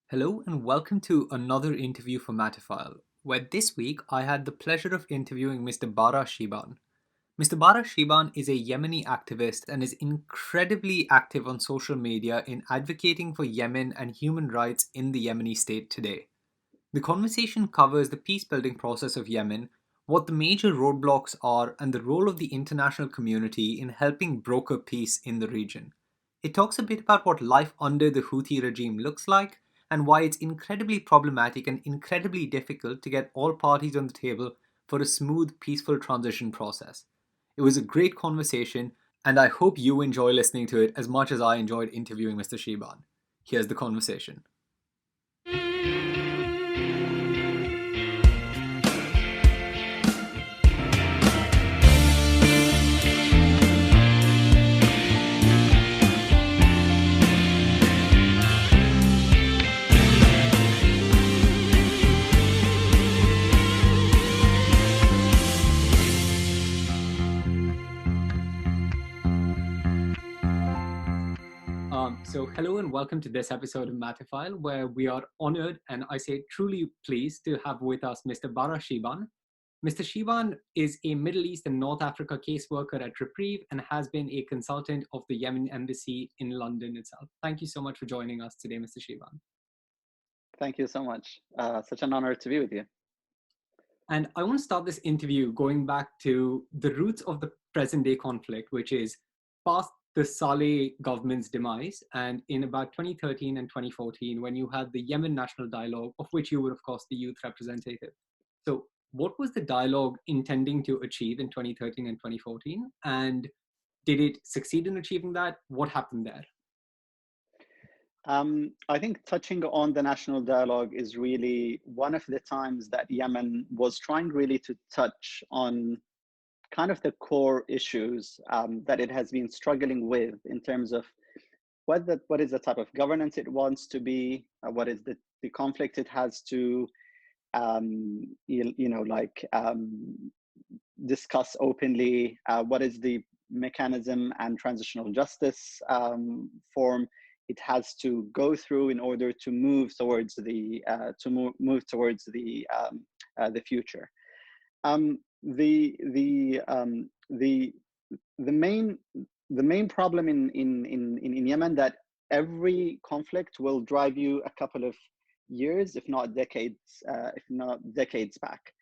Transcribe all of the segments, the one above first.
Hello and welcome to another interview for Matterfile, where this week I had the pleasure of interviewing Mr. Baraa Shiban. Mr. Baraa Shiban is a Yemeni activist and is incredibly active on social media in advocating for Yemen and human rights in the Yemeni state today. The conversation covers the peace building process of Yemen, what the major roadblocks are, and the role of the international community in helping broker peace in the region. It talks a bit about what life under the Houthi regime looks like and why it's incredibly problematic and incredibly difficult to get all parties on the table for a smooth, peaceful transition process. It was a great conversation, and I hope you enjoy listening to it as much as I enjoyed interviewing Mr. Shiban. Here's the conversation. So hello and welcome to this episode of Matterfile, where we are honored and I say truly pleased to have with us Mr. Baraa Shiban. Mr. Shiban is a Middle East and North Africa caseworker at Reprieve and has been a consultant of the Yemen embassy in London itself. Thank you so much for joining us today, Mr. Shiban. Thank you so much. Such an honor to be with you. And I want to start this interview going back to the roots of the present day conflict, which is past the Saleh government's demise. And in about 2013 and 2014, when you had the Yemen National Dialogue, of which you were, of course, the youth representative. So, what was the dialogue intending to achieve in 2013 and 2014? And did it succeed in achieving that? What happened there? I think touching on the national dialogue is really one of the times that Yemen was trying really to touch on kind of the core issues that it has been struggling with in terms of what is the type of governance it wants to be, what is the conflict it has to, discuss openly, what is the mechanism and transitional justice form it has to go through in order to move towards the future. The main problem in Yemen that every conflict will drive you a couple of years, if not decades back.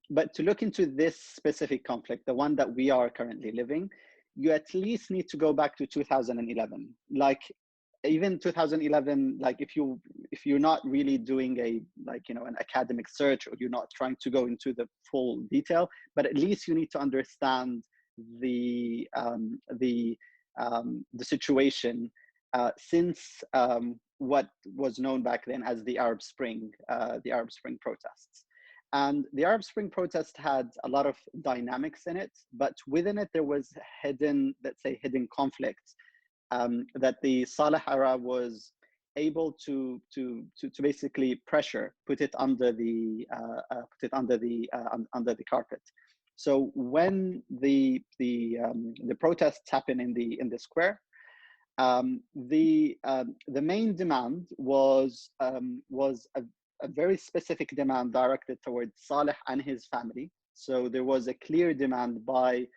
But to look into this specific conflict, the one that we are currently living, you at least need to go back to 2011. Like even 2011, like if you're not really doing an academic search, or you're not trying to go into the full detail, but at least you need to understand the situation since what was known back then as the Arab Spring protests. And the Arab Spring protest had a lot of dynamics in it, but within it there was hidden conflicts that the Saleh era was able to basically put it under the carpet. So when the protests happen in the square, the main demand was a very specific demand directed towards Saleh and his family. So there was a clear demand by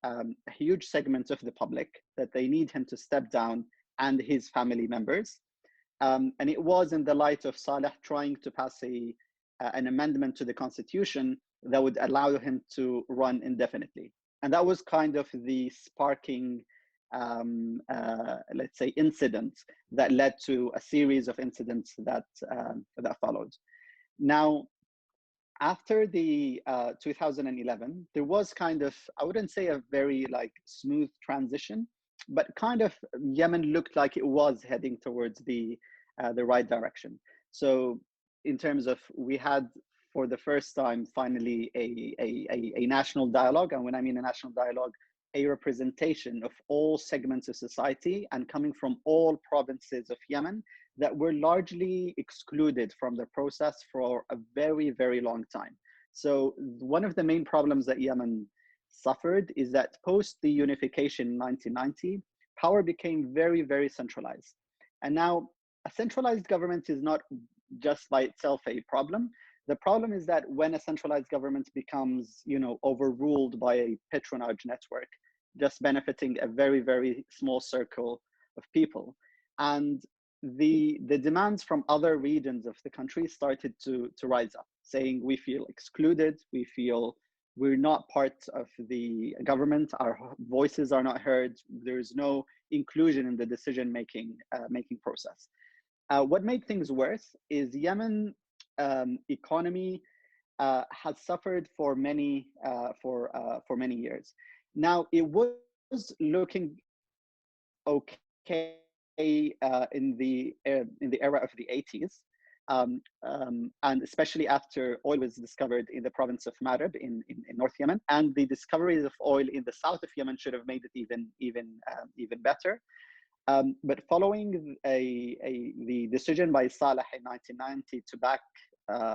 a huge segment of the public that they need him to step down and his family members. And it was in the light of Saleh trying to pass an amendment to the constitution that would allow him to run indefinitely. And that was kind of the sparking, let's say, incident that led to a series of incidents that followed. Now, after the 2011, there was kind of, I wouldn't say a very smooth transition, but kind of Yemen looked like it was heading towards the right direction. So in terms of, we had for the first time finally a national dialogue, and when I mean a national dialogue, a representation of all segments of society and coming from all provinces of Yemen that were largely excluded from the process for a very, very long time. So one of the main problems that Yemen suffered is that post the unification in 1990, power became very, very centralized. And now a centralized government is not just by itself a problem. The problem is that when a centralized government becomes, overruled by a patronage network, just benefiting a very, very small circle of people, and the demands from other regions of the country started to rise up, saying we feel excluded, we feel we're not part of the government, our voices are not heard, there's no inclusion in the decision making process. What made things worse is Yemen economy has suffered for many years. Now it was looking okay in the era of the 80s, and especially after oil was discovered in the province of Marib in North Yemen, and the discoveries of oil in the south of Yemen should have made it even better. But following the decision by Saleh in 1990 to back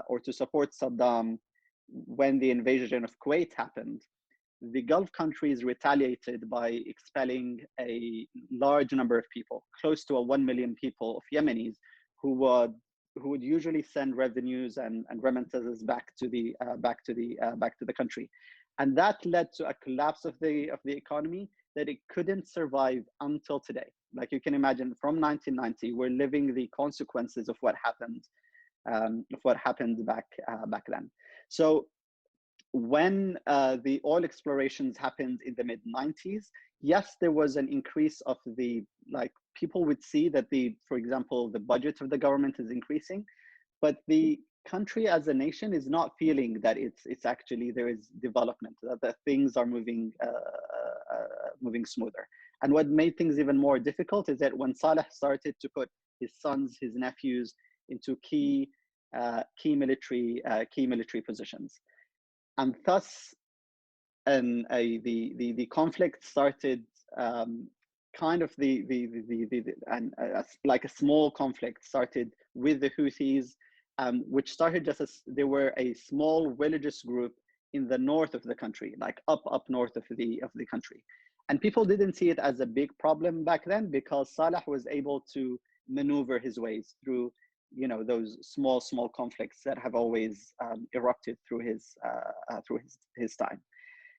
or to support Saddam when the invasion of Kuwait happened, the Gulf countries retaliated by expelling a large number of people, close to 1 million people of Yemenis, who would usually send revenues and remittances back to the country, and that led to a collapse of the economy that it couldn't survive until today. Like you can imagine, from 1990, we're living the consequences of what happened back then. So when the oil explorations happened in the mid 90s, yes, there was an increase of people would see that for example, the budget of the government is increasing, but the country as a nation is not feeling that it's actually there is development, that things are moving smoother. And what made things even more difficult is that when Saleh started to put his sons, his nephews into key military positions, and thus the conflict started, like a small conflict started with the Houthis, which started just as they were a small religious group in the north of the country, like up north of the country. And people didn't see it as a big problem back then because Saleh was able to maneuver his ways through, those small conflicts that have always erupted through his time.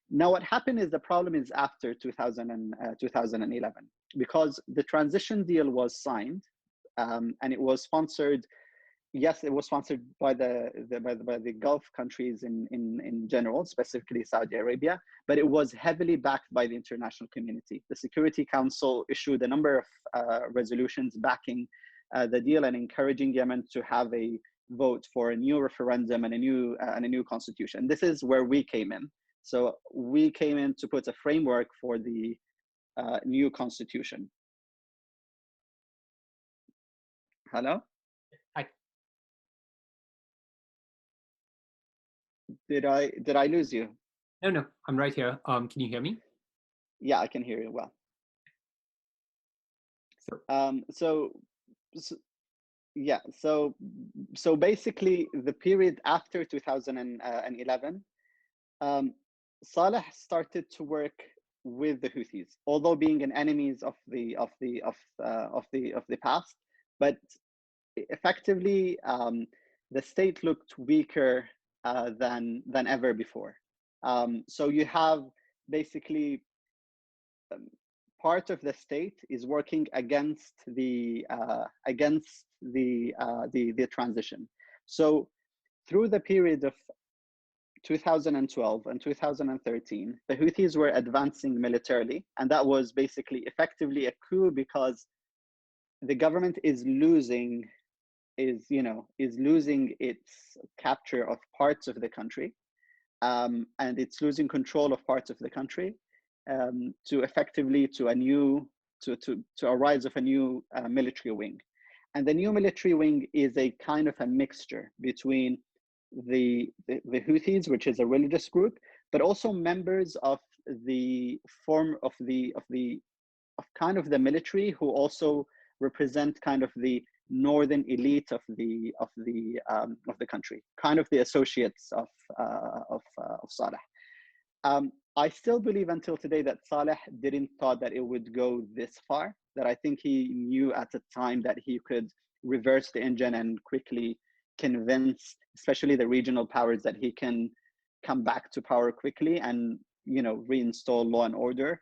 Now, what happened is the problem is after 2011, because the transition deal was signed, and it was sponsored. Yes, it was sponsored by the Gulf countries in general, specifically Saudi Arabia, but it was heavily backed by the international community. The Security Council issued a number of resolutions backing the deal and encouraging Yemen to have a vote for a new referendum and a new constitution. This is where we came in. So we came in to put a framework for the new constitution. Hello? Hi. Did I lose you? No, I'm right here. Can you hear me? Yeah, I can hear you well. Sure. So basically the period after 2011, Saleh started to work with the Houthis, although being an enemies of the past, but effectively the state looked weaker than ever before. So you have basically part of the state is working against the transition. So through the period of 2012 and 2013, the Houthis were advancing militarily, and that was basically effectively a coup because the government is losing its capture of parts of the country, and it's losing control of parts of the country, to a rise of a new military wing. And the new military wing is a kind of a mixture between the Houthis, which is a religious group, but also members of the kind of the military who also represent kind of the northern elite of the country, kind of the associates of Saleh. I still believe until today that Saleh didn't thought that it would go this far, that I think he knew at the time that he could reverse the engine and quickly convince, especially the regional powers, that he can come back to power quickly and reinstall law and order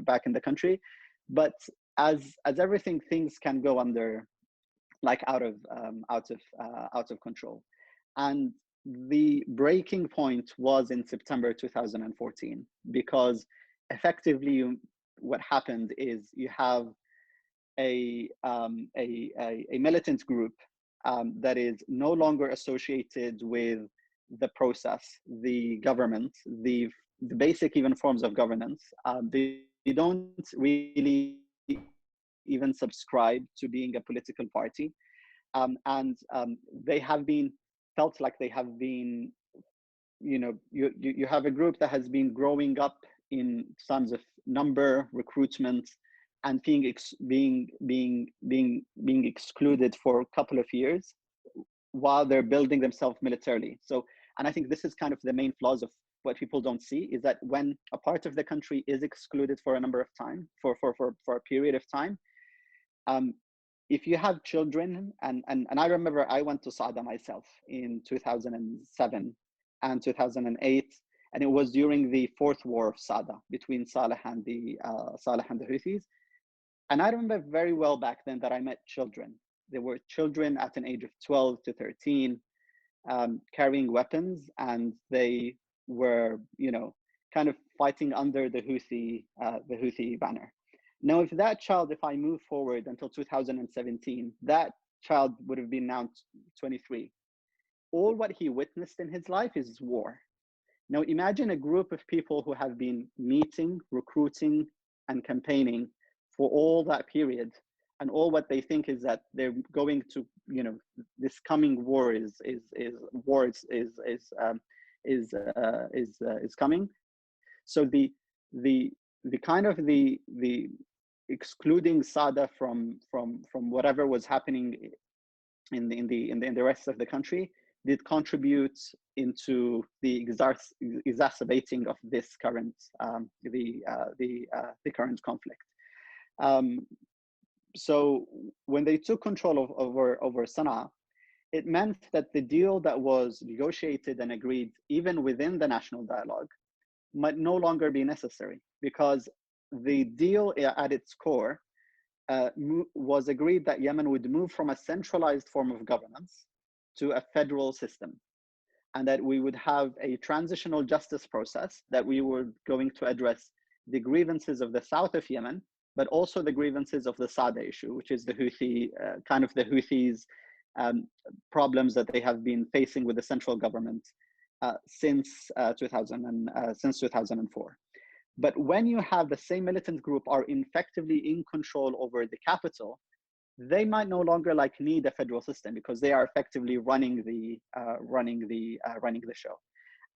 back in the country. But as everything, things can go under, like, out of control. And the breaking point was in September 2014, because effectively what happened is you have a militant group that is no longer associated with the process, the government, the basic even forms of governance. They don't really even subscribe to being a political party, and they have been felt like they have been, you have a group that has been growing up in terms of number, recruitment, and being excluded for a couple of years while they're building themselves militarily. So, and I think this is kind of the main flaws of what people don't see, is that when a part of the country is excluded for a number of time, for a period of time, if you have children, and I remember I went to Saada myself in 2007 and 2008, and it was during the fourth war of Saada between Saleh and the Houthis. And I remember very well back then that I met children. There were children at an age of 12 to 13 carrying weapons, and they were, kind of fighting under the Houthi banner. Now, if that child, if I move forward until 2017, that child would have been now 23. All what he witnessed in his life is war. Now, imagine a group of people who have been meeting, recruiting, and campaigning for all that period, and all what they think is that they're going to, this coming war is coming. So the kind of the excluding Saada from whatever was happening in the rest of the country did contribute into the exacerbating of this current the current conflict. So when they took control over Sana'a, it meant that the deal that was negotiated and agreed even within the national dialogue might no longer be necessary, because the deal at its core was agreed that Yemen would move from a centralized form of governance to a federal system, and that we would have a transitional justice process, that we were going to address the grievances of the south of Yemen, but also the grievances of the Saada issue, which is the Houthi, the Houthis' problems that they have been facing with the central government since 2004. But when you have the same militant group are effectively in control over the capital, they might no longer need a federal system, because they are effectively running the show.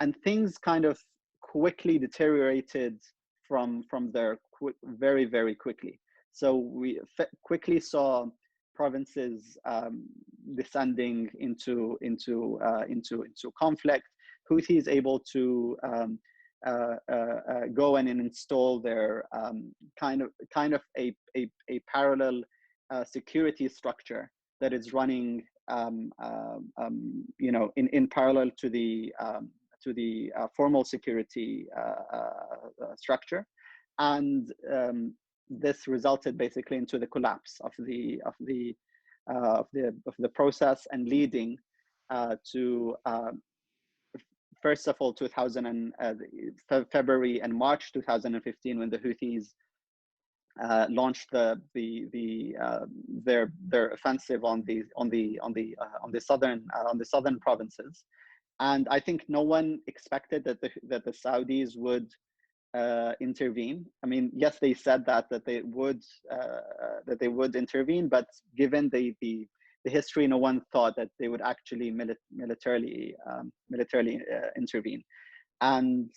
And things kind of quickly deteriorated from there very, very quickly. So we quickly saw provinces descending into conflict. Houthis able to go in and install their kind of a parallel security structure that is running in parallel to the formal security structure, and this resulted basically into the collapse of the process, and leading to first of all February and March 2015, when the Houthis launched their offensive on the southern provinces. And I think no one expected that the Saudis would intervene. I mean, yes, they said that they would intervene, but given the history, no one thought that they would actually militarily intervene. And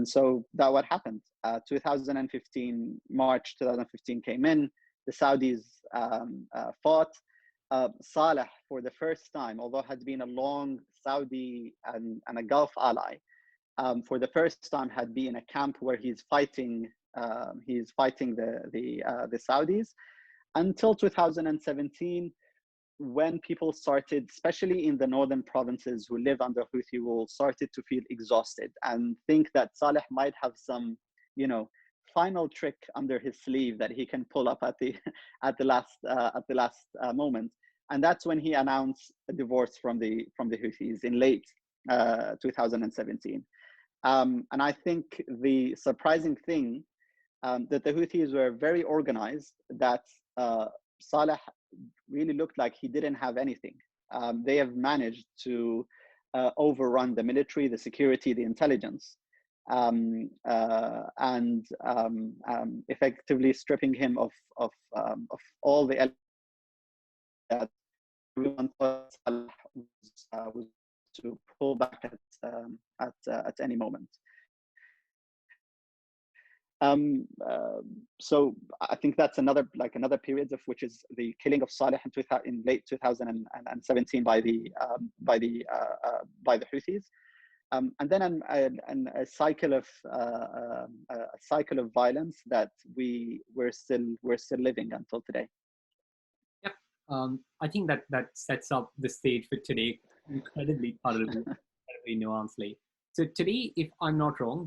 so that what happened. 2015, March 2015 came in. The Saudis fought. Saleh, for the first time, although had been a long Saudi and a Gulf ally, for the first time had been in a camp where he's fighting the Saudis. until 2017, when people started, especially in the northern provinces who live under Houthi rule, started to feel exhausted and think that Saleh might have some, final trick under his sleeve that he can pull up at the at the last moment. And that's when he announced a divorce from the Houthis in late 2017. And I think the surprising thing, that the Houthis were very organized, that Saleh really looked like he didn't have anything. They have managed to overrun the military, the security, the intelligence, and effectively stripping him of all the elements that everyone thought Saleh was to pull back at any moment. So I think that's another period of which is the killing of Saleh in late 2017 by the Houthis, and then a cycle of violence that we're still living until today. Yep. I think that sets up the stage for today incredibly thoroughly, incredibly nuancedly. So today, if I'm not wrong,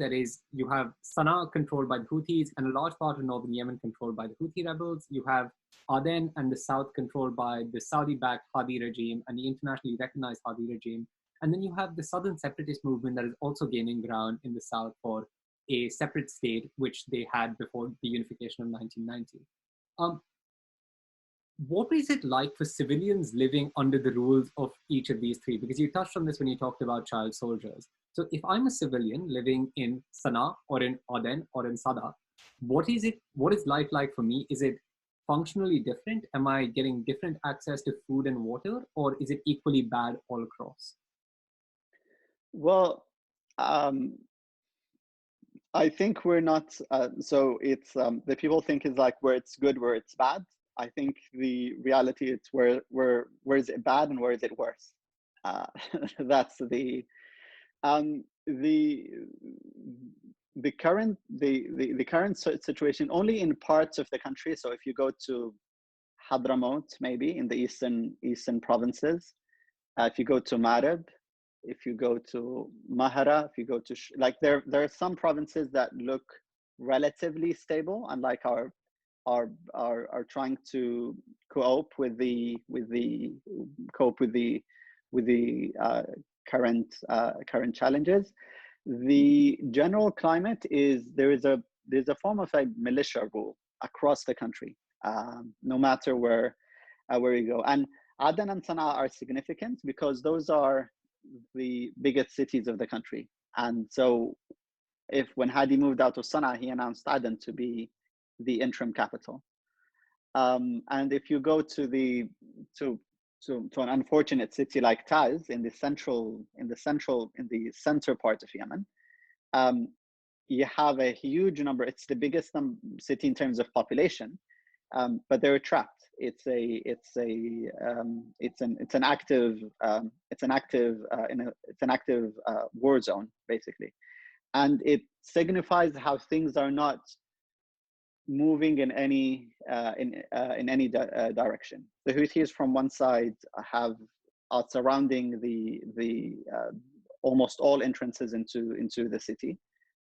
you have Sana'a controlled by the Houthis and a large part of northern Yemen controlled by the Houthi rebels. You have Aden and the south controlled by the Saudi-backed Hadi regime and the internationally recognized Hadi regime. And then you have the southern separatist movement that is also gaining ground in the south for a separate state, which they had before the unification of 1990. What is it like for civilians living under the rules of each of these three? Because you touched on this when you talked about child soldiers. So if I'm a civilian living in Sana'a or in Aden or in Sada, what is life like for me? Is it functionally different? Am I getting different access to food and water, or is it equally bad all across? Well, I think we're not, so it's, the people think it's like where it's good, where it's bad. I think the reality is where is it bad and where is it worse? That's the current situation only in parts of the country. So if you go to Hadramaut, maybe in the eastern provinces, if you go to Marib, if you go to Mahara, if you go to there are some provinces that look relatively stable and like are trying to cope with the current challenges. The general climate is there's a form of a militia rule across the country, no matter where you go. And Aden and Sana'a are significant because those are the biggest cities of the country. And so when Hadi moved out of Sana'a, he announced Aden to be the interim capital. And if you go to an unfortunate city like Taiz in the center part of Yemen, you have a huge number. It's the biggest city in terms of population, but they're trapped. It's an active war zone basically, and it signifies how things are not moving in any direction. The Houthis from one side are surrounding the almost all entrances into the city,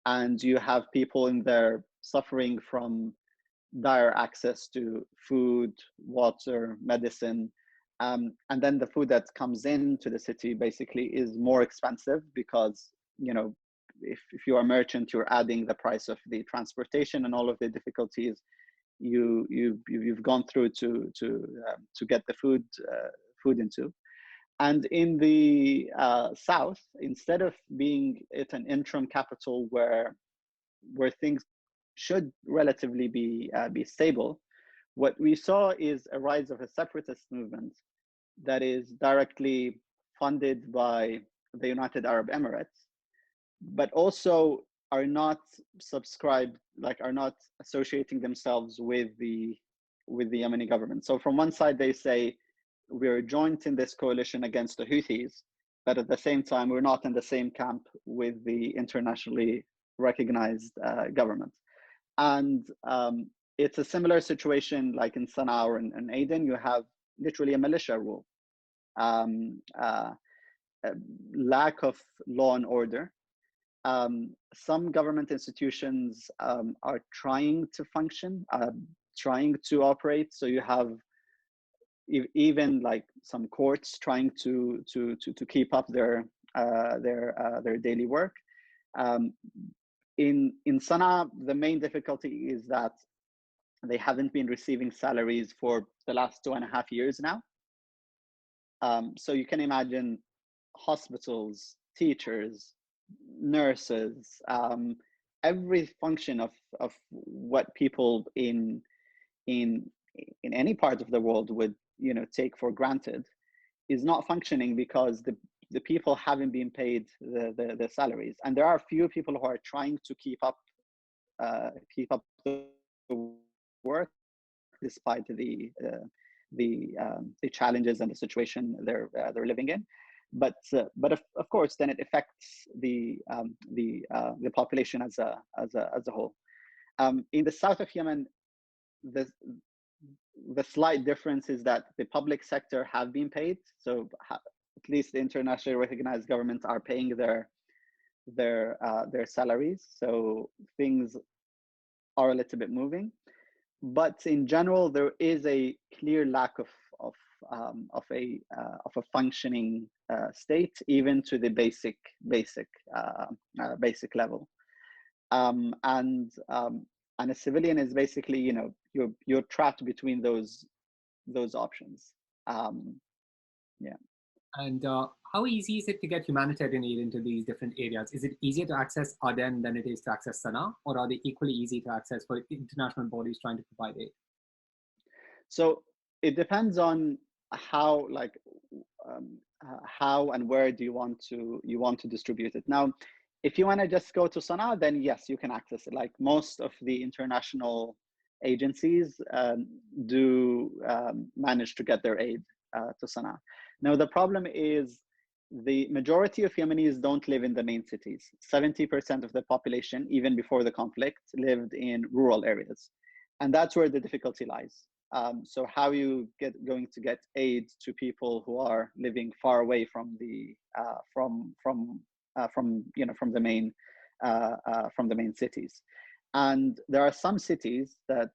and you have people in there suffering from dire access to food, water, medicine, and then the food that comes into the city basically is more expensive because if you are a merchant, you're adding the price of the transportation and all of the difficulties you've gone through to get the food into. And in the south, instead of being at an interim capital where things should relatively be stable, what we saw is a rise of a separatist movement that is directly funded by the United Arab Emirates, but also are not associating themselves with the Yemeni government. So from one side, they say we're joined in this coalition against the Houthis, but at the same time, we're not in the same camp with the internationally recognized government. And it's a similar situation like in Sana'a or in Aden. You have literally a militia rule, um, uh, lack of law and order. Some government institutions are trying to function, trying to operate. So you have even like some courts trying to keep up their daily work. Um, in Sana'a, the main difficulty is that they haven't been receiving salaries for the last 2.5 years now. So you can imagine hospitals, teachers, nurses, every function of what people in in any part of the world would take for granted is not functioning because the people haven't been paid the salaries, and there are few people who are trying to keep up the work despite the challenges and the situation they're living in. But of course, then it affects the population as a whole. In the south of Yemen, the the slight difference is that the public sector have been paid. So at least the internationally recognized governments are paying their salaries. So things are a little bit moving. But in general, there is a clear lack of a functioning state, even to the basic level. And a civilian is basically, you're trapped between those options. Yeah. And how easy is it to get humanitarian aid into these different areas? Is it easier to access Aden than it is to access Sana'a, or are they equally easy to access for international bodies trying to provide aid? So it depends on how, like, how and where do you want to distribute it. Now, if you want to just go to Sana'a, then yes, you can access it. Like most of the international agencies do manage to get their aid to Sana'a. Now, the problem is the majority of Yemenis don't live in the main cities. 70% of the population, even before the conflict, lived in rural areas. And that's where the difficulty lies. So how are you going to get aid to people who are living far away from the from the main cities? And there are some cities that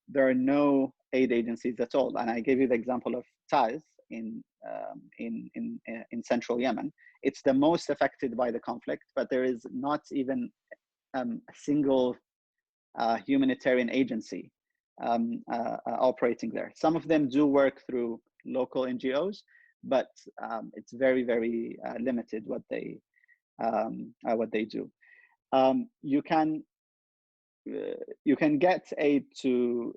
there are no aid agencies at all. And I gave you the example of Taiz in central Yemen. It's the most affected by the conflict, but there is not even a single humanitarian agency operating there. Some of them do work through local NGOs, but it's very, very limited what they do. You can get aid to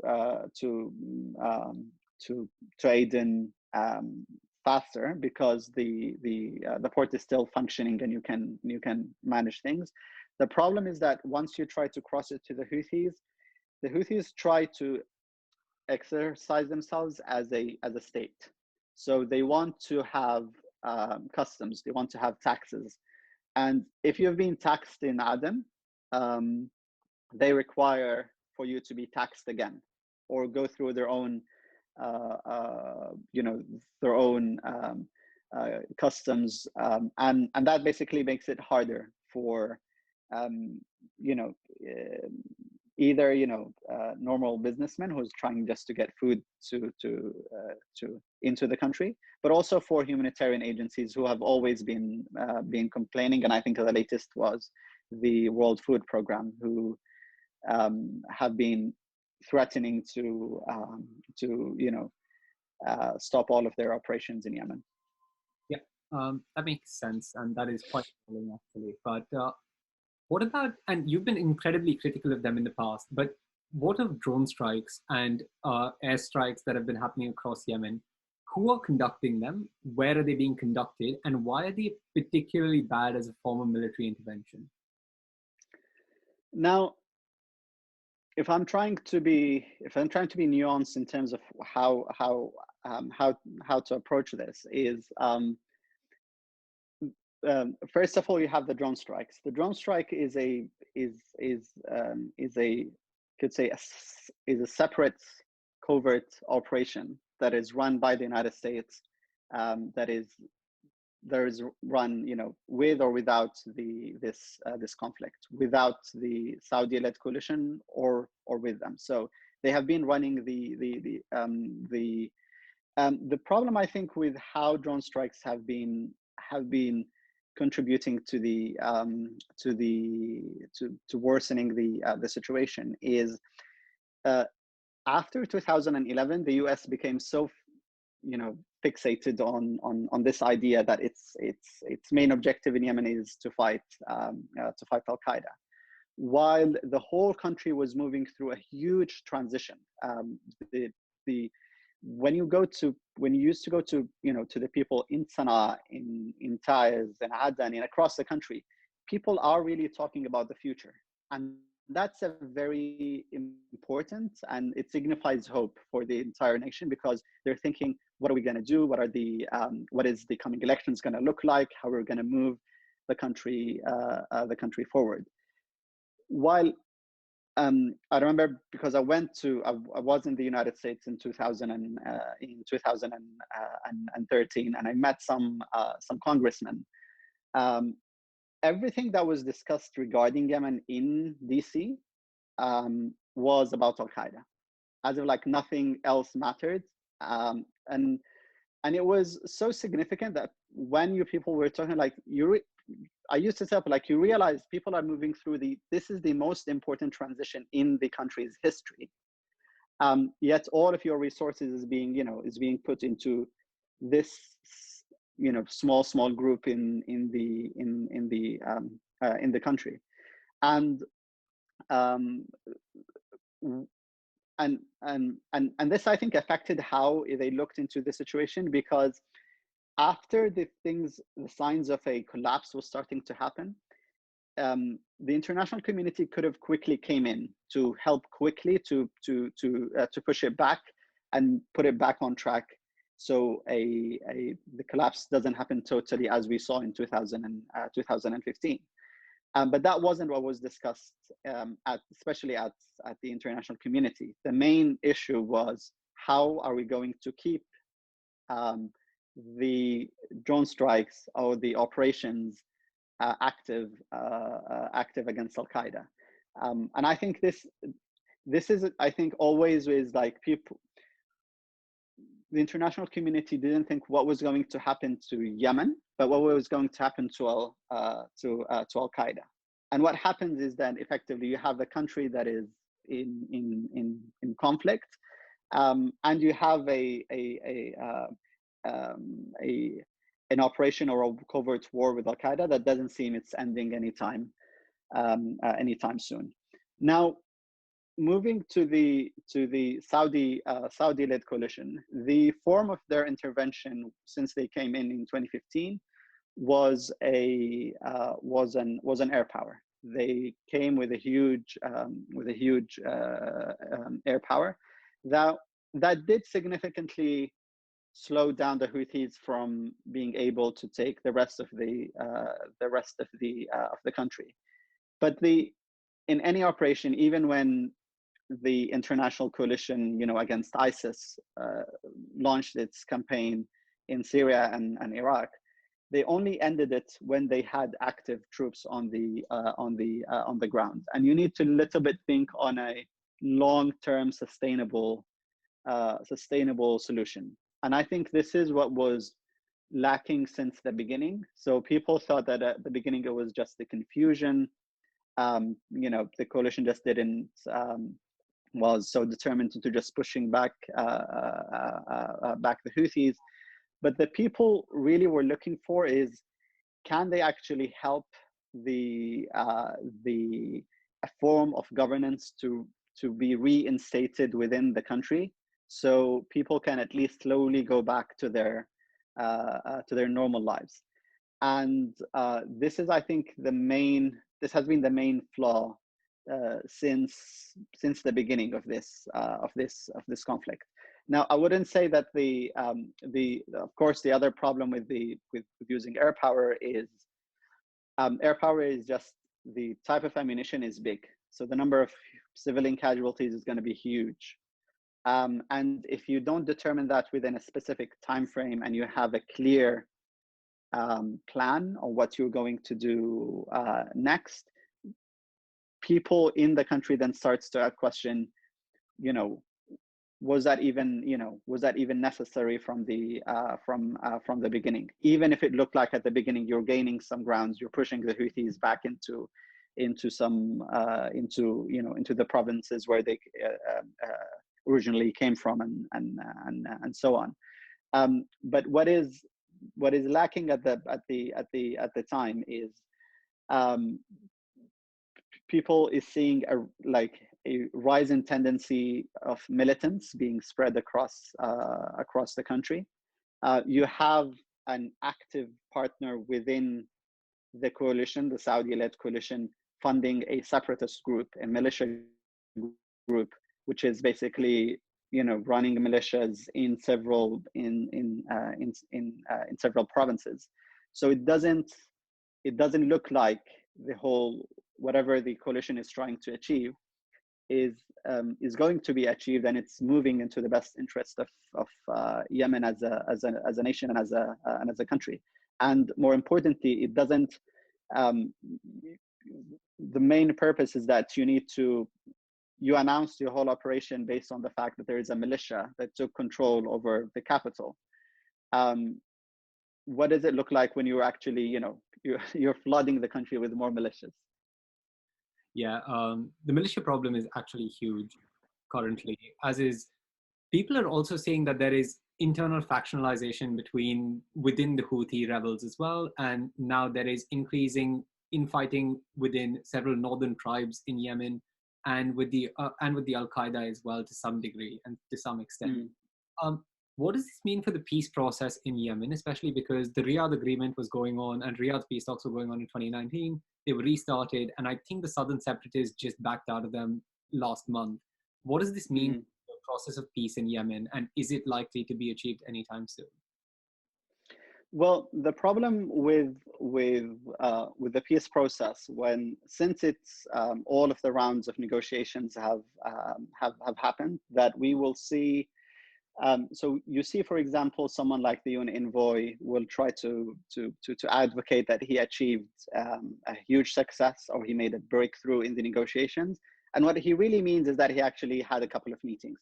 Aden faster because the port is still functioning and you can manage things. The problem is that once you try to cross it to the Houthis try to exercise themselves as a state. So they want to have customs, they want to have taxes. And if you've been taxed in Aden, they require for you to be taxed again or go through their own, customs. And that basically makes it harder for, either normal businessmen who's trying just to get food to into the country, but also for humanitarian agencies who have always been complaining. And I think the latest was the World Food Program, who have been threatening to stop all of their operations in Yemen. Yeah, that makes sense, and that is quite telling actually. But what about, and you've been incredibly critical of them in the past, but what of drone strikes and airstrikes that have been happening across Yemen? Who are conducting them? Where are they being conducted? And why are they particularly bad as a form of military intervention? Now, if I'm trying to be nuanced in terms of how to approach this, is first of all, you have the drone strikes. The drone strike is a could say is a separate covert operation that is run by the United States, that is run, with or without this conflict, without the Saudi-led coalition or with them. So they have been running the problem, I think, with how drone strikes have been contributing to worsening the situation is, after 2011, the US became so fixated on this idea that its main objective in Yemen is to fight Al Qaeda, while the whole country was moving through a huge transition. When you used to go to to the people in Sana'a, in Taiz, and Aden, and across the country, people are really talking about the future, and that's a very important, and it signifies hope for the entire nation, because they're thinking, what are we going to do? What is the coming elections going to look like? How we're going to move the country forward? While I remember, because I was in the United States in 2013, and I met some congressmen. Everything that was discussed regarding Yemen in DC was about Al Qaeda, as if like nothing else mattered. And it was so significant that when you people were talking, like I used to say, like, you realize people are moving through this is the most important transition in the country's history. Yet all of your resources is being put into this small group in the country, and this, I think, affected how they looked into the situation, because after the signs of a collapse was starting to happen, the international community could have quickly came in to help quickly to push it back and put it back on track, so the collapse doesn't happen totally as we saw in 2015. But that wasn't what was discussed, especially at the international community. The main issue was, how are we going to keep the drone strikes or the operations active against Al Qaeda? And I think this is, I think, always is like, people, the international community didn't think what was going to happen to Yemen, but what was going to happen to Al Qaeda. And what happens is that effectively you have a country that is in conflict, and you have an operation or a covert war with Al Qaeda that doesn't seem it's ending anytime soon. Now, moving to the Saudi-led coalition, the form of their intervention since they came in 2015 was an air power. They came with a huge air power that did significantly slow down the Houthis from being able to take the rest of the country. But in any operation, even when the international coalition, against ISIS, launched its campaign in Syria and Iraq, they only ended it when they had active troops on the ground. And you need to little bit think on a long-term sustainable solution. And I think this is what was lacking since the beginning. So people thought that at the beginning it was just the confusion. The coalition just didn't was so determined to just pushing back the Houthis. But the people really were looking for is, can they actually help a form of governance to be reinstated within the country, so people can at least slowly go back to their normal lives. And this is, I think, this has been the main flaw since the beginning of this conflict. Now, I wouldn't say that of course, the other problem with using air power is just the type of ammunition is big. So the number of civilian casualties is going to be huge. And if you don't determine that within a specific time frame and you have a clear plan on what you're going to do next, people in the country then starts to question, was that even necessary from the beginning? Even if it looked like at the beginning you're gaining some grounds, you're pushing the Houthis back into the provinces where they originally came from, and so on. But what is lacking at the time is people is seeing a rise in tendency of militants being spread across the country. You have an active partner within the coalition, the Saudi-led coalition, funding a separatist group, a militia group, which is basically running militias in several several provinces. So it doesn't look like the whole, whatever the coalition is trying to achieve is going to be achieved, and it's moving into the best interest of Yemen as a nation and as a country. And more importantly, it doesn't. The main purpose is that you announced your whole operation based on the fact that there is a militia that took control over the capital. What does it look like when you're actually, you're flooding the country with more militias? Yeah, the militia problem is actually huge currently, as is, people are also saying that there is internal factionalization within the Houthi rebels as well, and now there is increasing infighting within several northern tribes in Yemen, and with the Al-Qaeda as well, to some degree and to some extent. What does this mean for the peace process in Yemen, especially because the Riyadh agreement was going on and Riyadh peace talks were going on in 2019? They were restarted, and I think the southern separatists just backed out of them last month. What does this mean for the process of peace in Yemen, and is it likely to be achieved anytime soon? Well, the problem with the peace process, since it's all of the rounds of negotiations have happened, that we will see. So you see, for example, someone like the UN envoy will try to advocate that he achieved a huge success, or he made a breakthrough in the negotiations. And what he really means is that he actually had a couple of meetings.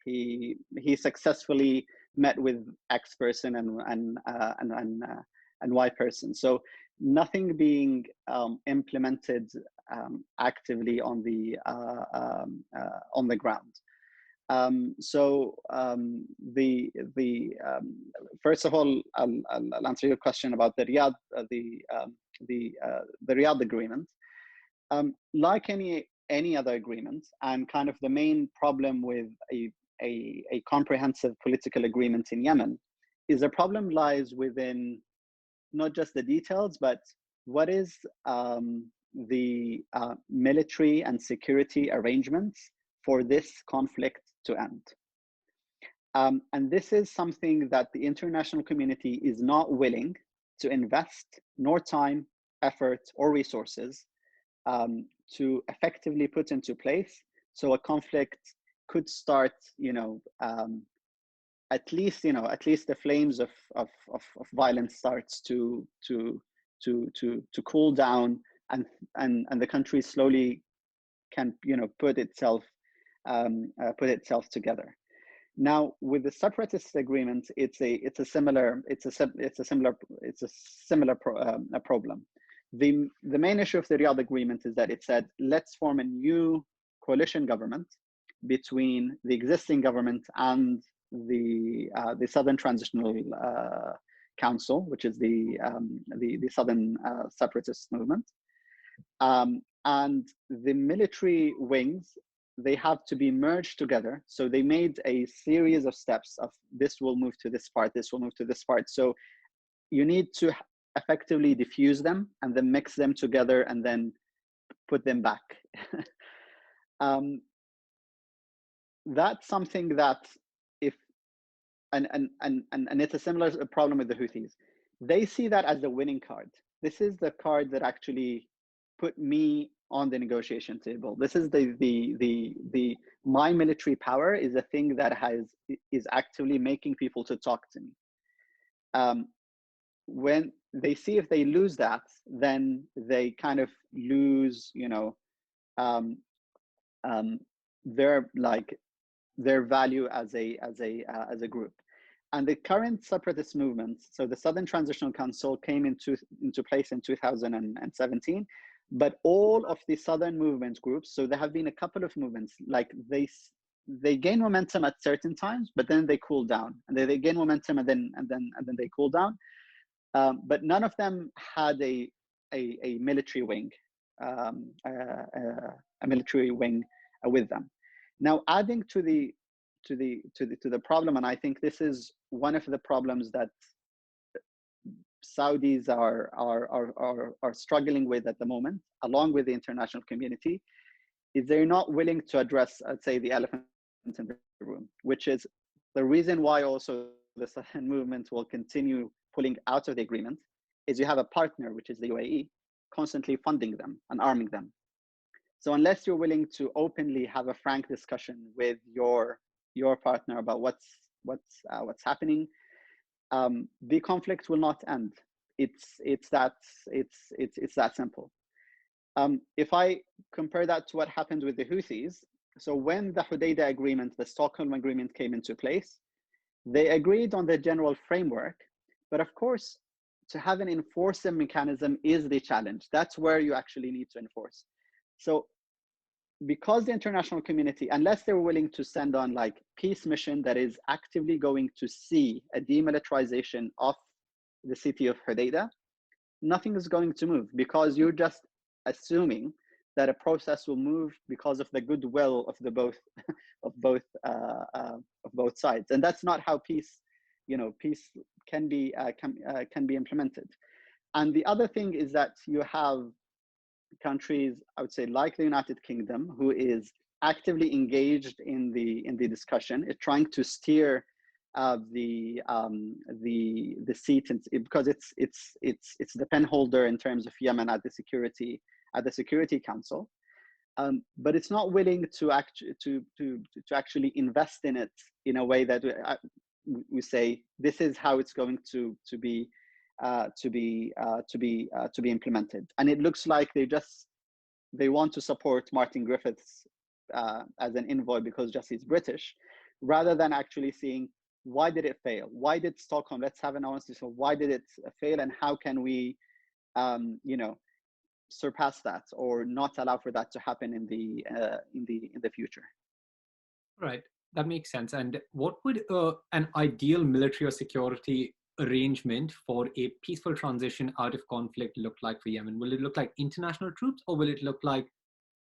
He successfully met with X person and Y person. So nothing being implemented actively on the ground. First of all, I'll answer your question about the Riyadh the Riyadh agreement. Like any other agreement, and kind of the main problem with a comprehensive political agreement in Yemen is the problem lies within not just the details, but what is the military and security arrangements for this conflict to end. And this is something that the international community is not willing to invest nor time, effort, or resources to effectively put into place. So a conflict could start, at least the flames of violence starts to cool down, and the country slowly can put itself together. Now, with the separatist agreement, it's a similar problem. The main issue of the Riyadh agreement is that it said, let's form a new coalition government between the existing government and the Southern Transitional Council, which is the Southern separatist movement, and the military wings. They have to be merged together. So they made a series of steps of this will move to this part, this will move to this part. So you need to effectively diffuse them and then mix them together and then put them back. That's something that and it's a similar problem with the Houthis. They see that as the winning card. This is the card that actually put me on the negotiation table. This is the my military power is a thing that is actively making people to talk to me. When they see if they lose that, then they kind of lose, um, um, their their value as a group. And the current separatist movements, so the Southern Transitional Council came into place in 2017, but all of the Southern movement groups, so there have been a couple of movements, like they gain momentum at certain times, but then they cool down, and they gain momentum and then they cool down. But none of them had a military wing, a military wing with them. Now, adding to the problem, and I think this is one of the problems that Saudis are struggling with at the moment, along with the international community, is they're not willing to address, I'd say, the elephant in the room, which is the reason why also the Southern movement will continue pulling out of the agreement, is you have a partner, which is the UAE, constantly funding them and arming them. So unless you're willing to openly have a frank discussion with your partner about what's happening, the conflict will not end. It's that simple. If I compare that to what happened with the Houthis, so when the Hudaydah Agreement, the Stockholm Agreement came into place, they agreed on the general framework, but of course, to have an enforcement mechanism is the challenge. That's where you actually need to enforce. So because the international community, unless they're willing to send on like peace mission that is actively going to see a demilitarization of the city of Hudaydah, nothing is going to move, because you're just assuming that a process will move because of the goodwill of the both of both sides, and that's not how peace can be implemented. And the other thing is that you have countries, I would say, like the United Kingdom, who is actively engaged in the discussion, is trying to steer the seat, because it's the pen holder in terms of Yemen at the Security Council, but it's not willing to actually invest in it in a way that we say this is how it's going to be implemented. And it looks like they want to support Martin Griffiths as an envoy because just he's British, rather than actually seeing why did it fail? Why did Stockholm? Let's have an honesty. So why did it fail, and how can we, surpass that or not allow for that to happen in the future? Right, that makes sense. And what would an ideal military or security arrangement for a peaceful transition out of conflict look like for Yemen? Will it look like international troops, or will it look like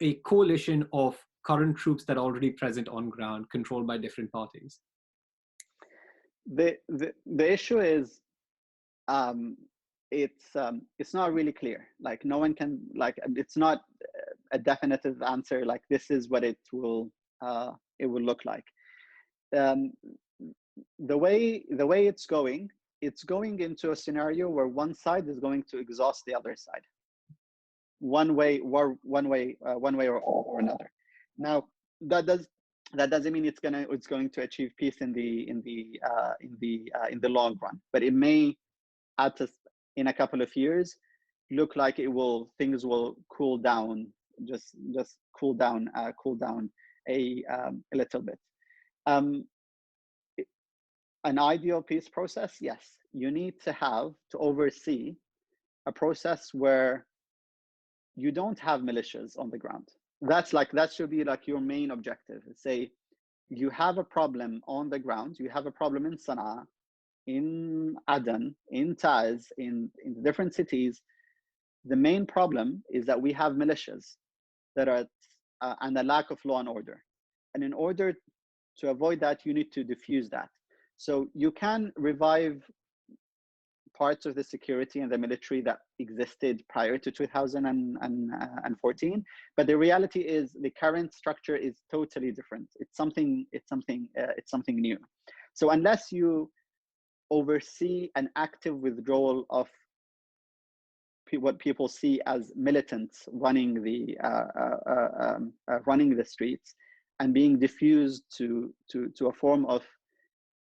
a coalition of current troops that are already present on ground, controlled by different parties? The issue is, it's not really clear. Like no one can, like, it's not a definitive answer. Like this is what it will look like. The way it's going into a scenario where one side is going to exhaust the other side, one way or another. Now that doesn't mean it's going to achieve peace in the long run, but it may, in a couple of years, look like things will cool down, just cool down a little bit. An ideal peace process, yes, you need to oversee a process where you don't have militias on the ground. That should be like your main objective. Say you have a problem on the ground, you have a problem in Sana'a, in Aden, in Taiz, in the different cities. The main problem is that we have militias that are and a lack of law and order. And in order to avoid that, you need to diffuse that. So you can revive parts of the security and the military that existed prior to 2014, but the reality is the current structure is totally different. It's something new. So unless you oversee an active withdrawal of what people see as militants running the streets, and being diffused to a form of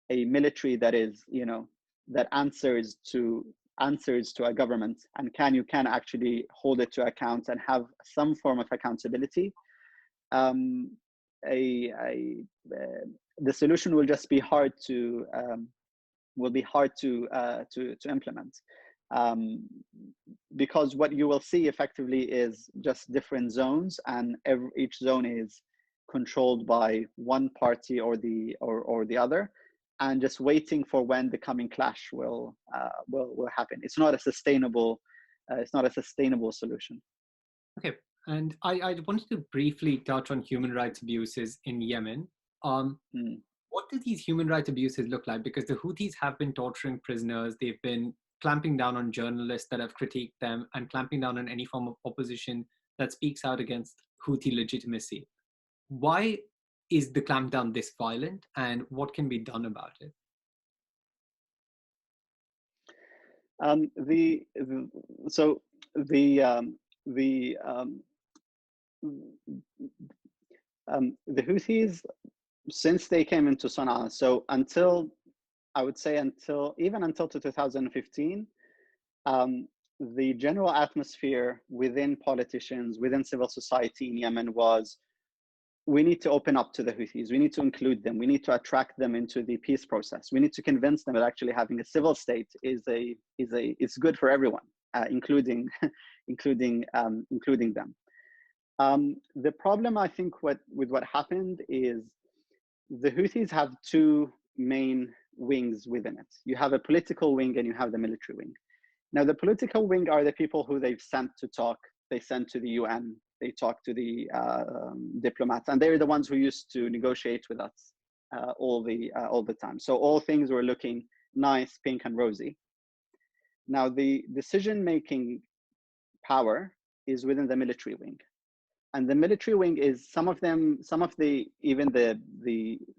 a military that is, that answers to a government, and you can actually hold it to account and have some form of accountability. um, the solution will just be hard to implement, um, because what you will see effectively is just different zones, and each zone is controlled by one party or the other, and just waiting for when the coming clash will happen. It's not a sustainable solution. Okay, and I wanted to briefly touch on human rights abuses in Yemen. Um, Mm. what do these human rights abuses look like? Because the Houthis have been torturing prisoners, they've been clamping down on journalists that have critiqued them, and clamping down on any form of opposition that speaks out against Houthi legitimacy. Why is the clampdown this violent, and what can be done about it? So the the Houthis, since they came into Sana'a, so until, I would say, until 2015, the general atmosphere within politicians, within civil society in Yemen was, we need to open up to the Houthis. We need to include them. We need to attract them into the peace process. We need to convince them that actually having a civil state is good for everyone, including including them. The problem, I think, with what happened is the Houthis have two main wings within it. You have a political wing and you have the military wing. Now, the political wing are the people who they've sent to talk. They sent to the UN. They talk to the diplomats, and they're the ones who used to negotiate with us all the time. So all things were looking nice, pink, and rosy. Now, the decision-making power is within the military wing, and the military wing is some of the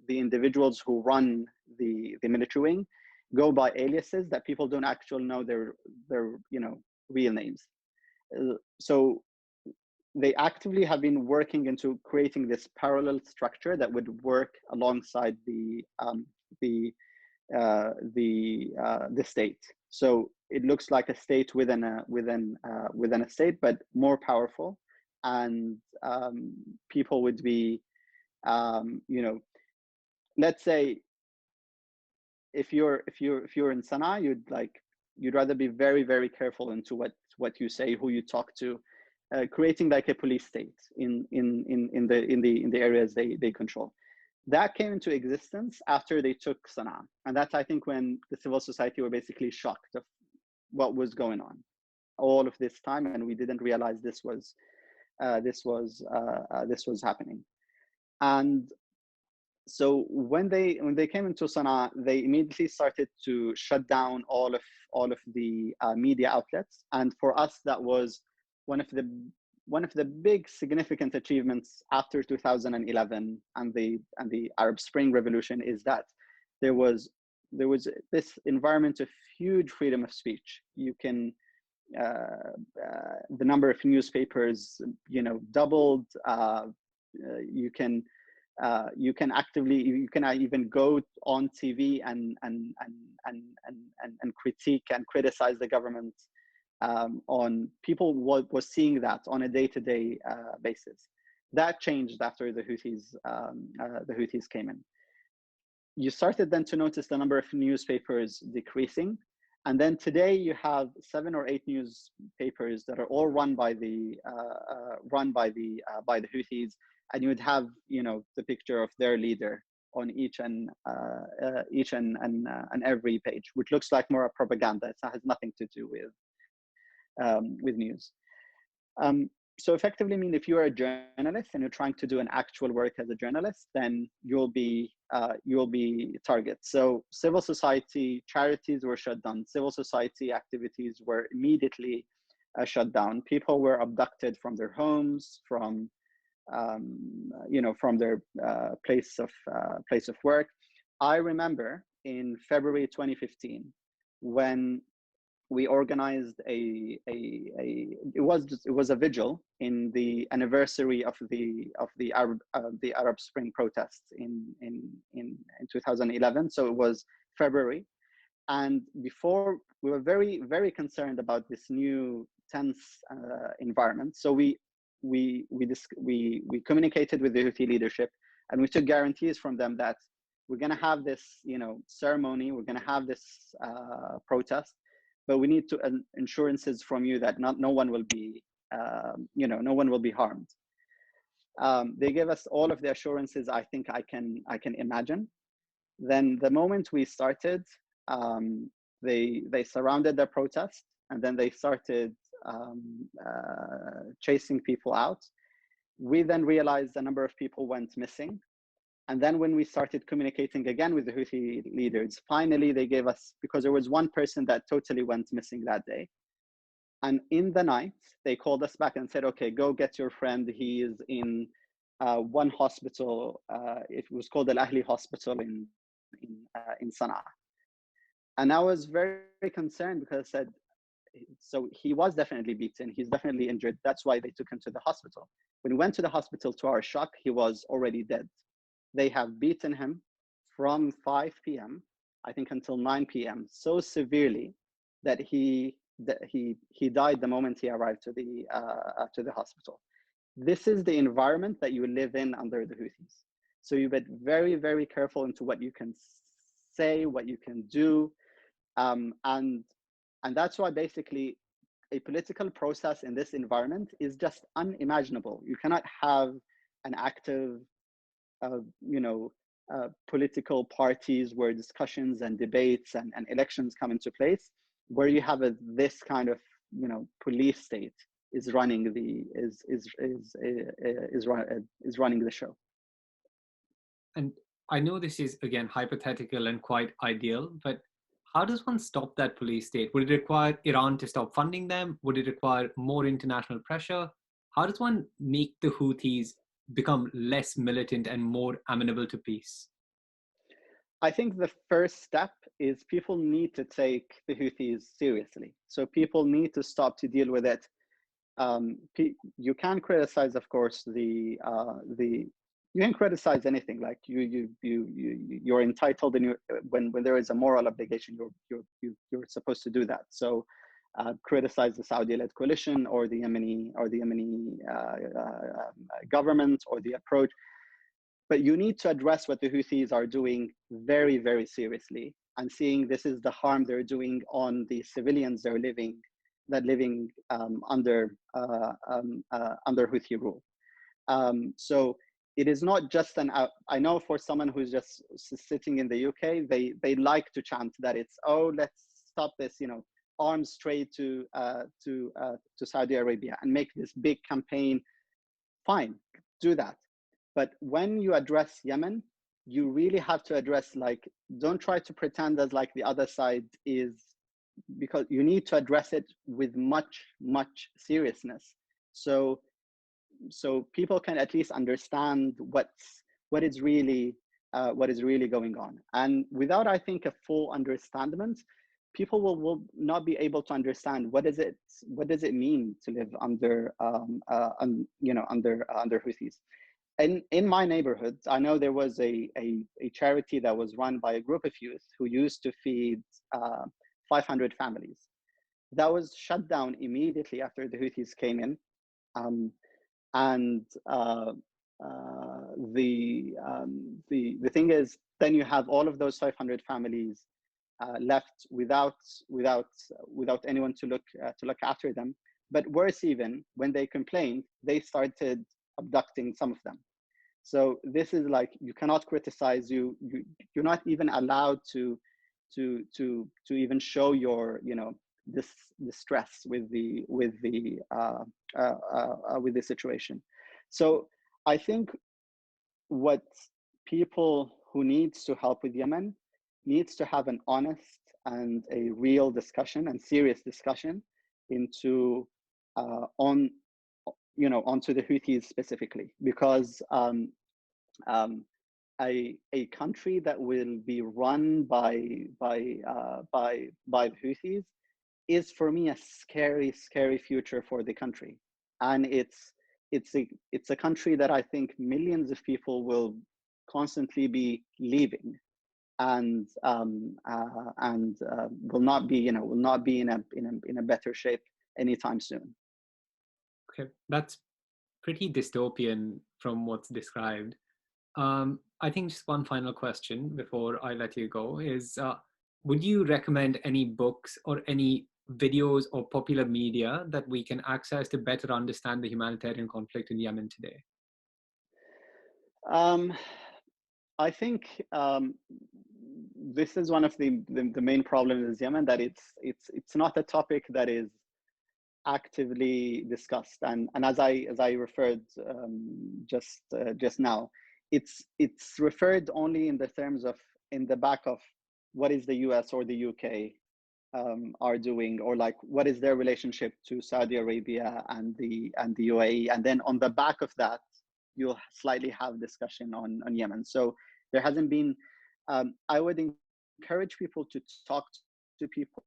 individuals who run the military wing go by aliases that people don't actually know their real names. So they actively have been working into creating this parallel structure that would work alongside the state. So it looks like a state within a state, but more powerful, and people would be, let's say, if you're in Sana'a, you'd rather be very, very careful into what you say, who you talk to, creating like a police state in the areas they control. That came into existence after they took Sana'a, and that's, I think, when the civil society were basically shocked of what was going on all of this time, and we didn't realize this was happening. And so when they came into Sana'a, they immediately started to shut down all of the media outlets. And for us, that was one of the big significant achievements after 2011 and the Arab Spring Revolution, is that there was this environment of huge freedom of speech. You can the number of newspapers doubled. You can even go on TV and critique and criticize the government. On people was seeing that on a day-to-day basis. That changed after the Houthis came in. You started then to notice the number of newspapers decreasing, and then today you have 7 or 8 newspapers that are all run by the Houthis, and you would have the picture of their leader on each and every page, which looks like more a propaganda. It has nothing to do with news. So effectively, I mean, if you're a journalist and you're trying to do an actual work as a journalist, then you'll be target. So civil society charities were shut down. Civil society activities were immediately shut down. People were abducted from their homes, from their place of work. I remember in February 2015 when we organized it was a vigil in the anniversary of the Arab Spring protests in 2011. So it was February, and before, we were very concerned about this new tense environment. So we communicated with the Houthi leadership, and we took guarantees from them that we're going to have this, ceremony, we're going to have this protest, but we need assurances from you that no one will be no one will be harmed. They gave us all of the assurances I think I can imagine. Then the moment we started, they surrounded the protest, and then they started chasing people out. We then realized a number of people went missing. And then when we started communicating again with the Houthi leaders, finally they gave us, because there was one person that totally went missing that day. And in the night, they called us back and said, okay, go get your friend. He is in one hospital. It was called Al Ahli Hospital in Sana'a. And I was very concerned, because I said, so he was definitely beaten. He's definitely injured. That's why they took him to the hospital. When we went to the hospital, to our shock, he was already dead. They have beaten him from 5 p.m., I think, until 9 p.m. so severely that he died the moment he arrived to the hospital. This is the environment that you live in under the Houthis. So you be very careful into what you can say, what you can do, and that's why basically a political process in this environment is just unimaginable. You cannot have an active political parties where discussions and debates and elections come into place, where you have this kind of police state is running running the show. And I know this is, again, hypothetical and quite ideal, but how does one stop that police state? Would it require Iran to stop funding them? Would it require more international pressure? How does one make the Houthis become less militant and more amenable to peace? I think the first step is people need to take the Houthis seriously. So people need to stop to deal with it. You can criticize, of course, you can criticize anything. Like you're entitled, and when there is a moral obligation, you're supposed to do that. So criticize the Saudi-led coalition or the Yemeni government or the approach. But you need to address what the Houthis are doing very seriously, and seeing this is the harm they're doing on the civilians living under Houthi rule. So it is not just I know for someone who's just sitting in the UK, they like to chant that it's, oh, let's stop this, arms trade to Saudi Arabia and make this big campaign. Fine, do that. But when you address Yemen, you really have to address, like, don't try to pretend as like the other side is, because you need to address it with much seriousness. So people can at least understand what is really going on. And without, I think, a full understanding, people will not be able to understand what does it mean to live under under Houthis. In my neighborhood, I know there was a charity that was run by a group of youth who used to feed 500 families. That was shut down immediately after the Houthis came in. And the thing is, then you have all of those 500 families left without anyone to look after them. But worse even, when they complained, they started abducting some of them. So this is like, you cannot criticize. You're not even allowed to even show your this distress with the situation. So I think what people who needs to help with Yemen needs to have an honest and a real discussion and serious discussion into onto the Houthis specifically, because a country that will be run by the Houthis is for me a scary, scary future for the country. And it's a country that I think millions of people will constantly be leaving, and will not be, will not be in a better shape anytime soon. Okay, that's pretty dystopian from what's described. I think just one final question before I let you go is, would you recommend any books or any videos or popular media that we can access to better understand the humanitarian conflict in Yemen today? Um, I think this is one of the main problems in Yemen, that it's not a topic that is actively discussed, and as I referred just now, it's referred only in the terms of, in the back of, what is the US or the UK are doing, or like what is their relationship to Saudi Arabia and the UAE, and then on the back of that you'll slightly have discussion on Yemen. So there hasn't been. I would encourage people to talk to people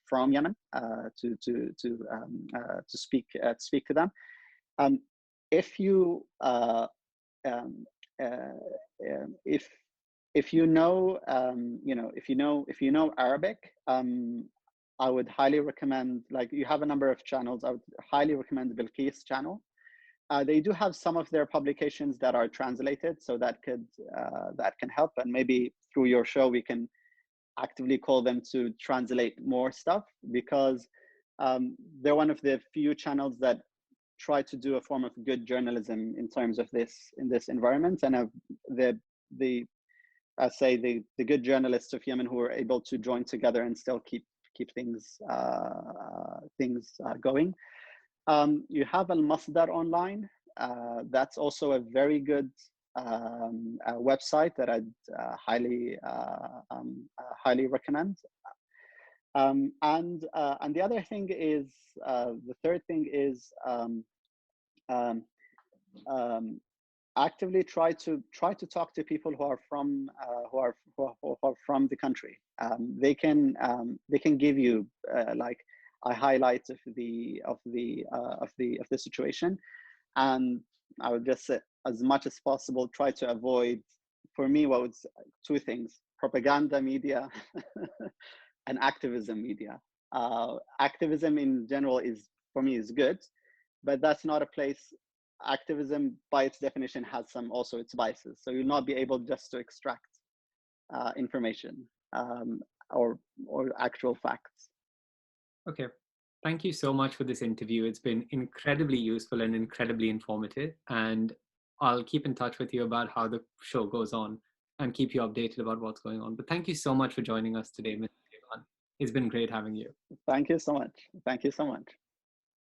from Yemen, to speak to them. If you um, uh, if you know, if you know Arabic, I would highly recommend, like, you have a number of channels. I would highly recommend the Bilqis channel. They do have some of their publications that are translated, so that can help. And maybe through your show, we can actively call them to translate more stuff, because they're one of the few channels that try to do a form of good journalism in terms of this, in this environment. And the I say the good journalists of Yemen who are able to join together and still keep things going. You have Al Masdar online. That's also a very good website that I'd highly recommend. And the other thing is, the third thing is, um, um, actively try to talk to people who are from who are from the country. They can give you like a highlight of the situation. And I would just say, as much as possible, try to avoid, for me, what was two things: propaganda media and activism media. Activism in general is, for me, is good, but that's not a place. Activism by its definition has also its biases, so you'll not be able just to extract information, or actual facts. Okay. Thank you so much for this interview. It's been incredibly useful and incredibly informative. And I'll keep in touch with you about how the show goes on and keep you updated about what's going on. But thank you so much for joining us today, Mr. Shiban. It's been great having you. Thank you so much. Thank you so much.